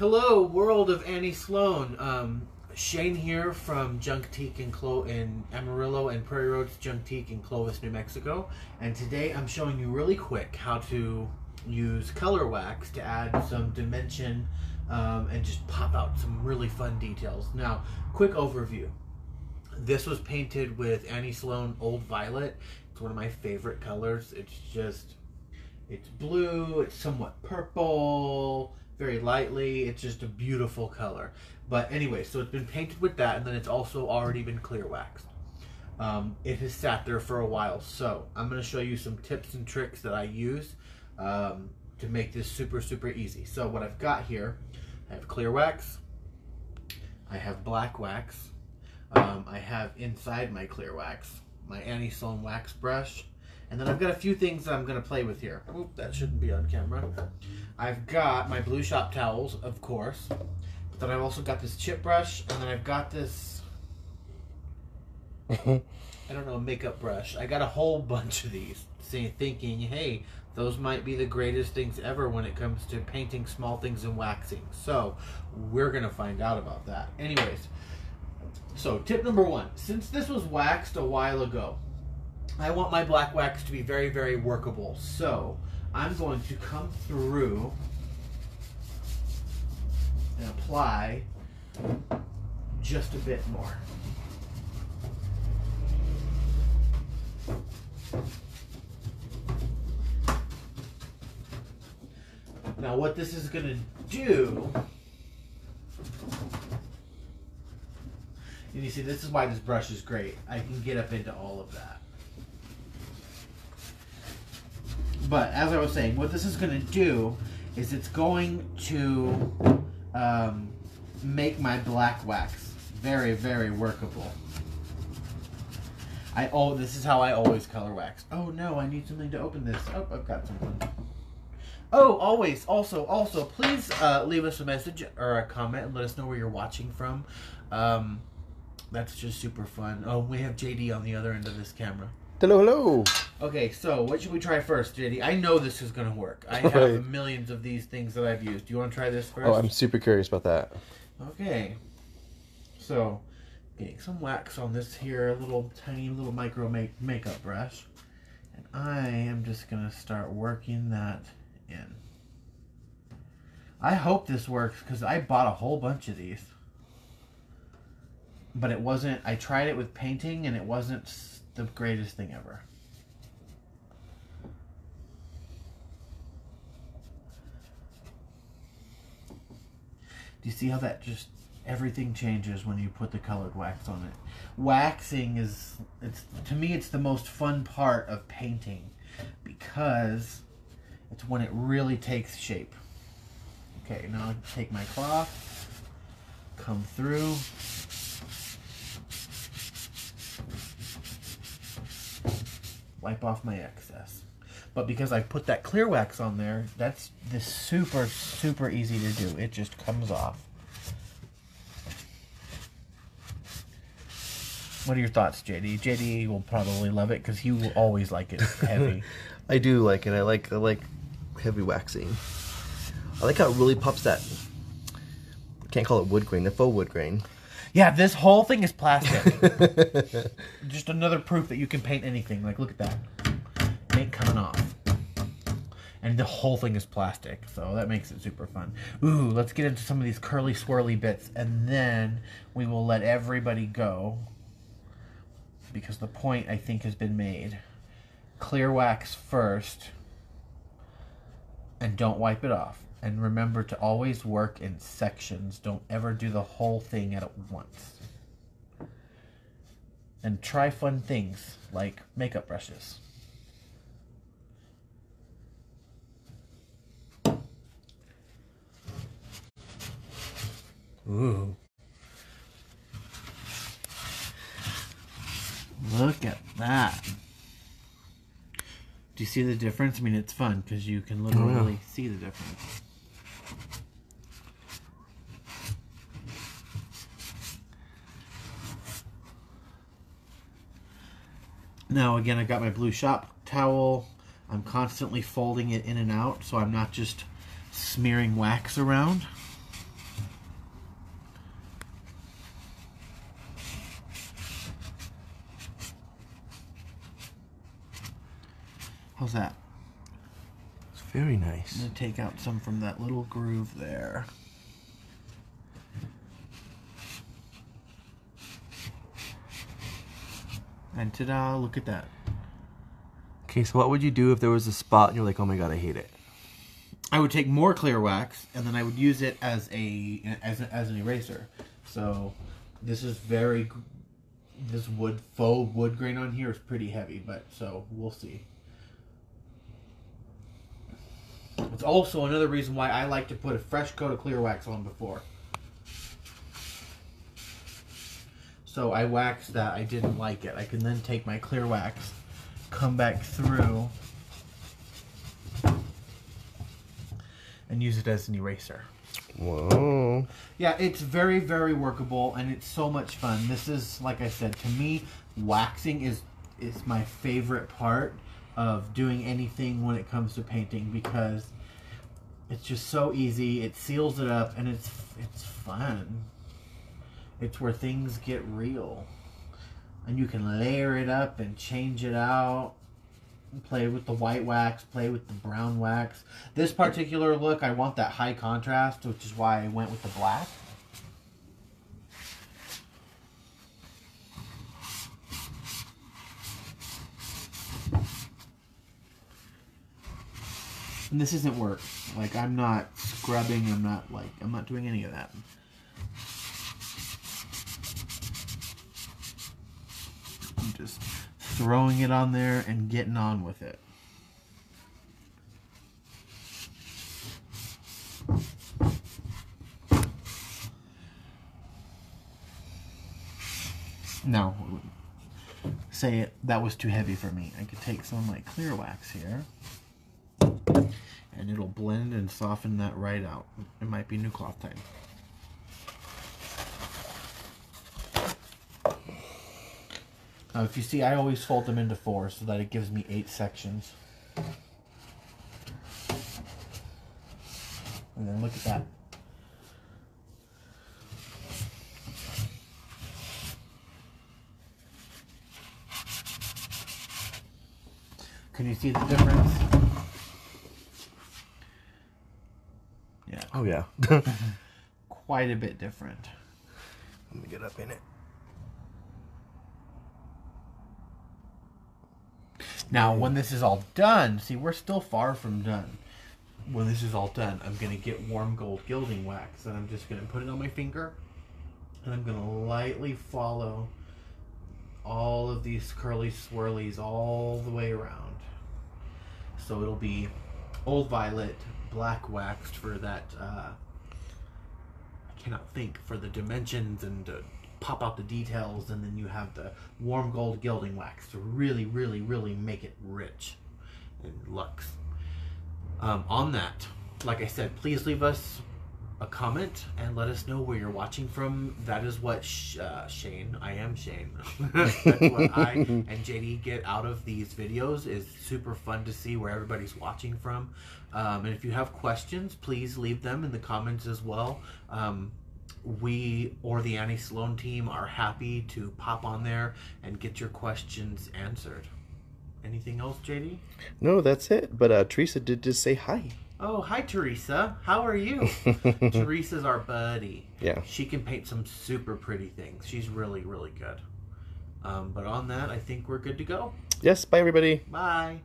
Hello, world of Annie Sloan. Shane here from JunQtique in Amarillo and Prairie Roads JunQtique in Clovis, New Mexico. And today I'm showing you really quick how to use color wax to add some dimension and just pop out some really fun details. Now, quick overview. This was painted with Annie Sloan Old Violet. It's one of my favorite colors. It's blue, it's somewhat purple, very lightly. It's just a beautiful color. But anyway, so it's been painted with that, and then it's also already been clear waxed. It has sat there for a while, so I'm going to show you some tips and tricks that I use to make this super, super easy. So what I've got here, I have clear wax, I have black wax, I have inside my clear wax my Annie Sloan wax brush, and then I've got a few things that I'm going to play with here. Oop, that shouldn't be on camera. I've got my blue shop towels, of course. But then I've also got this chip brush, and then I've got this, I don't know, makeup brush. I got a whole bunch of these, thinking, hey, those might be the greatest things ever when it comes to painting small things and waxing. So we're going to find out about that. Anyways, so tip number one, since this was waxed a while ago, I want my black wax to be very, very workable. So I'm going to come through and apply just a bit more. Now what this is going to do, and you see, this is why this brush is great. I can get up into all of that. But as I was saying, what this is going to do is it's going to make my black wax very, very workable. This is how I always color wax. Oh no, I need something to open this. Oh, I've got something. Oh, also, please leave us a message or a comment and let us know where you're watching from. That's just super fun. Oh, we have JD on the other end of this camera. Hello, hello. Okay, so what should we try first, JD? I know this is going to work. I have millions of these things that I've used. Do you want to try this first? Oh, I'm super curious about that. Okay. So, getting some wax on this here tiny little micro makeup brush. And I am just going to start working that in. I hope this works because I bought a whole bunch of these. But it wasn't, I tried it with painting and it wasn't the greatest thing ever. Do you see how that just, everything changes when you put the colored wax on it? Waxing is, to me, it's the most fun part of painting because it's when it really takes shape. Okay, now I take my cloth, come through. Wipe off my excess. But because I put that clear wax on there, that's super, super easy to do. It just comes off. What are your thoughts, JD? JD will probably love it because he will always like it heavy. I do like it. I like heavy waxing. I like how it really pops that. I can't call it wood grain. The faux wood grain. Yeah, this whole thing is plastic. Just another proof that you can paint anything. Like, look at that. Paint coming off. And the whole thing is plastic, so that makes it super fun. Ooh, let's get into some of these curly, swirly bits, and then we will let everybody go. Because the point, I think, has been made. Clear wax first, and don't wipe it off. And remember to always work in sections. Don't ever do the whole thing at once. And try fun things like makeup brushes. Ooh. Look at that. Do you see the difference? I mean, it's fun because you can literally see the difference. Now again, I got my blue shop towel. I'm constantly folding it in and out so I'm not just smearing wax around. How's that? It's very nice. I'm going to take out some from that little groove there. And ta-da, look at that. Okay, so what would you do if there was a spot and you're like, oh my god, I hate it? I would take more clear wax and then I would use it as an eraser. So this is this faux wood grain on here is pretty heavy, but so we'll see. It's also another reason why I like to put a fresh coat of clear wax on before. So I waxed that, I didn't like it. I can then take my clear wax, come back through, and use it as an eraser. Whoa. Yeah, it's very, very workable, and it's so much fun. This is, like I said, to me, waxing is my favorite part of doing anything when it comes to painting, because it's just so easy. It seals it up, and it's fun. It's where things get real. And you can layer it up and change it out. Play with the white wax, play with the brown wax. This particular look, I want that high contrast, which is why I went with the black. And this isn't work. Like, I'm not scrubbing, I'm not doing any of that. I'm just throwing it on there and getting on with it. Now, say that was too heavy for me. I could take some of my clear wax here, and it'll blend and soften that right out. It might be new cloth time. Now, if you see, I always fold them into 4 so that it gives me 8 sections. And then look at that. Can you see the difference? Yeah. Oh, yeah. Quite a bit different. Let me get up in it. Now, when this is all done, see, we're still far from done. When this is all done, I'm going to get warm gold gilding wax, and I'm just going to put it on my finger, and I'm going to lightly follow all of these curly swirlies all the way around. So it'll be old violet, black waxed for that, I cannot think, for the dimensions and to pop out the details, and then you have the warm gold gilding wax to really, really, really make it rich and luxe. On that, like I said, please leave us a comment and let us know where you're watching from. That is what Shane, I am Shane. That's what I and JD get out of these videos. Is super fun to see where everybody's watching from. And if you have questions, please leave them in the comments as well. We or the Annie Sloan team are happy to pop on there and get your questions answered. Anything else, JD? No, that's it. But Teresa did just say hi. Oh, hi, Teresa. How are you? Teresa's our buddy. Yeah. She can paint some super pretty things. She's really, really good. But on that, I think we're good to go. Yes, bye, everybody. Bye.